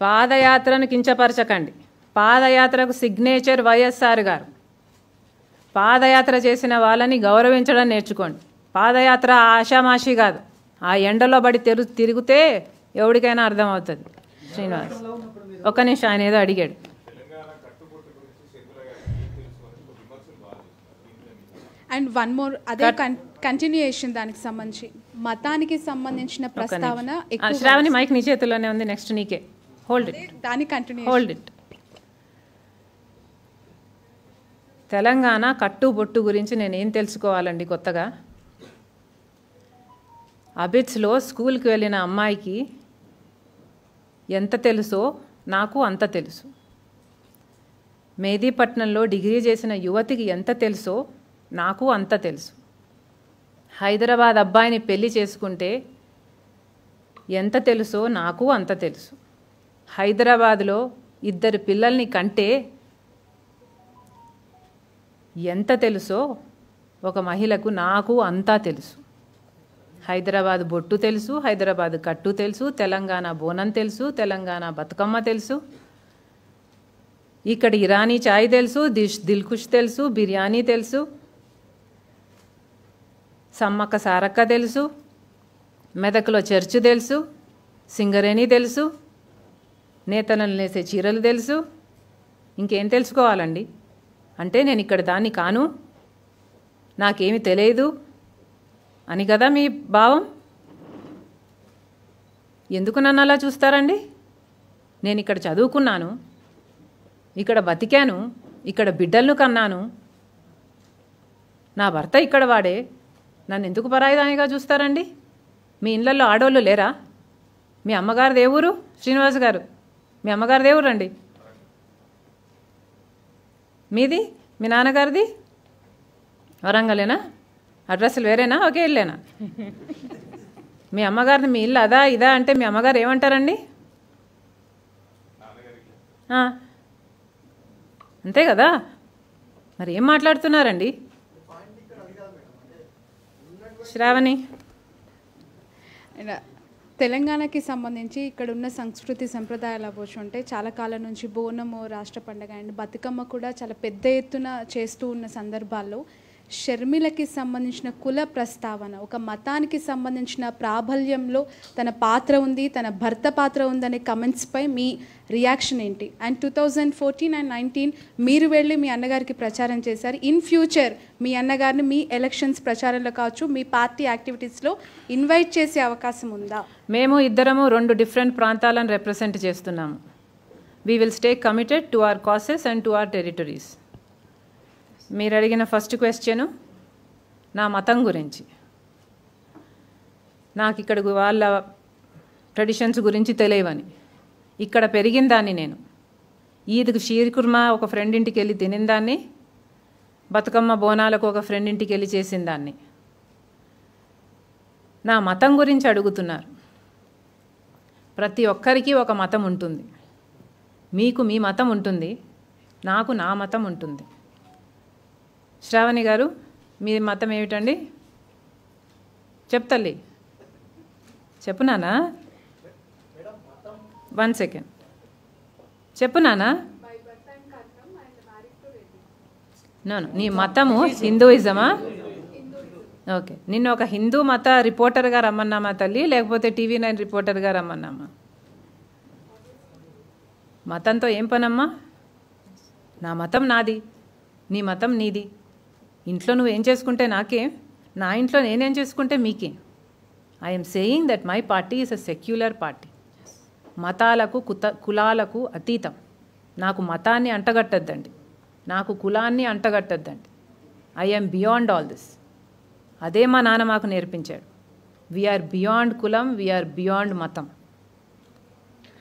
పాదయాత్రను కించపరచకండి. పాదయాత్రకు సిగ్నేచర్ వైఎస్ఆర్ గారు. పాదయాత్ర చేసిన వాళ్ళని గౌరవించడం నేర్చుకోండి. పాదయాత్ర ఆషామాషి కాదు. ఆ ఎండలో పడి తిరిగితే ఎవరికైనా అర్థమవుతుంది. శ్రీనివాస్ ఒక్క నిమిషం, ఆయన ఏదో అడిగాడు. అండ్ వన్ మోర్, అదే కంటిన్యూయేషన్, దానికి సంబంధించి మతానికి సంబంధించిన ప్రస్తావన. శ్రావణి మైక్ నీ చేతుల్లోనే ఉంది, నెక్స్ట్ నీకే. Hold it. దాని కంటిన్యూయేషన్. Hold it. తెలంగాణ కట్టుబొట్టు గురించి నేనేం తెలుసుకోవాలండి కొత్తగా? అబిట్స్లో స్కూల్కి వెళ్ళిన అమ్మాయికి ఎంత తెలుసో నాకు అంత తెలుసు. మెహదీపట్నంలో డిగ్రీ చేసిన యువతికి ఎంత తెలుసో నాకు అంత తెలుసు. హైదరాబాద్ అబ్బాయిని పెళ్లి చేసుకుంటే ఎంత తెలుసో నాకు అంత తెలుసు. హైదరాబాద్లో 2 పిల్లల్ని కంటే ఎంత తెలుసో ఒక మహిళకు నాకు అంతా తెలుసు. హైదరాబాద్ బొట్టు తెలుసు, హైదరాబాద్ కట్టు తెలుసు, తెలంగాణ బోనం తెలుసు, తెలంగాణ బతుకమ్మ తెలుసు, ఇక్కడ ఇరానీ చాయ్ తెలుసు, దిల్కుష్ తెలుసు, బిర్యానీ తెలుసు, సమ్మక్క సారక్క తెలుసు, మెదక్లో చర్చ్ తెలుసు, సింగరేణి తెలుసు, నేతలను నేసే చీరలు తెలుసు. ఇంకేం తెలుసుకోవాలండి? అంటే నేను ఇక్కడ దాన్ని కాను, నాకేమీ తెలియదు అని కదా మీ భావం? ఎందుకు నన్ను అలా చూస్తారండి? నేను ఇక్కడ చదువుకున్నాను, ఇక్కడ బతికాను, ఇక్కడ బిడ్డలను కన్నాను, నా భర్త ఇక్కడ వాడే, నన్ను ఎందుకు పరాయిదానిగా చూస్తారండి? మీ ఇళ్ళల్లో ఆడోళ్ళు లేరా? మీ అమ్మగారి దేవురు శ్రీనివాస్ గారు, మీ అమ్మగారి దేవురు అండి. మీది, మీ నాన్నగారిది వరంగలేనా? అడ్రస్లు వేరేనా? ఒకే ఇల్లేనా? మీ అమ్మగారిని మీ ఇల్లు అదా ఇదా అంటే మీ అమ్మగారు ఏమంటారండి? అంతే కదా. మరి ఏం మాట్లాడుతున్నారండి? శ్రావణి, తెలంగాణకి సంబంధించి ఇక్కడ ఉన్న సంస్కృతి సంప్రదాయాలు అవ్వచ్చు, చాలా కాలం నుంచి బోనము రాష్ట్ర పండుగ అండ్ బతుకమ్మ కూడా చాలా పెద్ద ఎత్తున చేస్తూ ఉన్న సందర్భాల్లో షర్మిలకి సంబంధించిన కుల ప్రస్తావన, ఒక మతానికి సంబంధించిన ప్రాబల్యంలో తన పాత్ర ఉంది, తన భర్త పాత్ర ఉందనే కమెంట్స్పై మీ రియాక్షన్ ఏంటి? అండ్ 2014 and 2019 మీరు వెళ్ళి మీ అన్నగారికి ప్రచారం చేశారు. ఇన్ ఫ్యూచర్ మీ అన్నగారిని మీ ఎలక్షన్స్ ప్రచారంలో కావచ్చు, మీ పార్టీ యాక్టివిటీస్లో ఇన్వైట్ చేసే అవకాశం ఉందా? మేము ఇద్దరము 2 డిఫరెంట్ ప్రాంతాలను రిప్రజెంట్ చేస్తున్నాము. We will stay committed to our causes and to our territories. మీరు అడిగిన ఫస్ట్ క్వశ్చను నా మతం గురించి. నాకు ఇక్కడ వాళ్ళ ట్రెడిషన్స్ గురించి తెలియవని, ఇక్కడ పెరిగిన దాన్ని నేను. ఈద్కి షీర్ కుర్మా ఒక ఫ్రెండ్ ఇంటికి వెళ్ళి తినిన దాన్ని, బతుకమ్మ బోనాలకు ఒక ఫ్రెండ్ ఇంటికి వెళ్ళి చేసిన దాన్ని. నా మతం గురించి అడుగుతున్నారు. ప్రతి ఒక్కరికి ఒక మతం ఉంటుంది. మీకు మీ మతం ఉంటుంది, నాకు నా మతం ఉంటుంది. శ్రావణి గారు, మీ మతం ఏమిటండి? చెప్తల్లి, చెప్పునానా? 1 సెకండ్, చెప్పునానా? నో, నీ మతము హిందూయిజమా? ఓకే, నిన్ను ఒక హిందూ మత రిపోర్టర్గా రమ్మన్నామా తల్లి, లేకపోతే TV9 రిపోర్టర్గా రమ్మన్నామా? మతంతో ఏం పనమ్మా? నా మతం నాది, నీ మతం నీది. ఇంట్లో నువ్వేం చేసుకుంటే నాకేం, నా ఇంట్లో నేనేం చేసుకుంటే మీకేం? I'm saying that my party is a secular party. మతాలకు కులాలకు అతీతం. నాకు మతాన్ని అంటగట్టద్దండి, నాకు కులాన్ని అంటగట్టద్దండి. I'm beyond all this. అదే మా నాన్న మాకు నేర్పించాడు. వీఆర్ బియాండ్ కులం, వీఆర్ బియాండ్ మతం.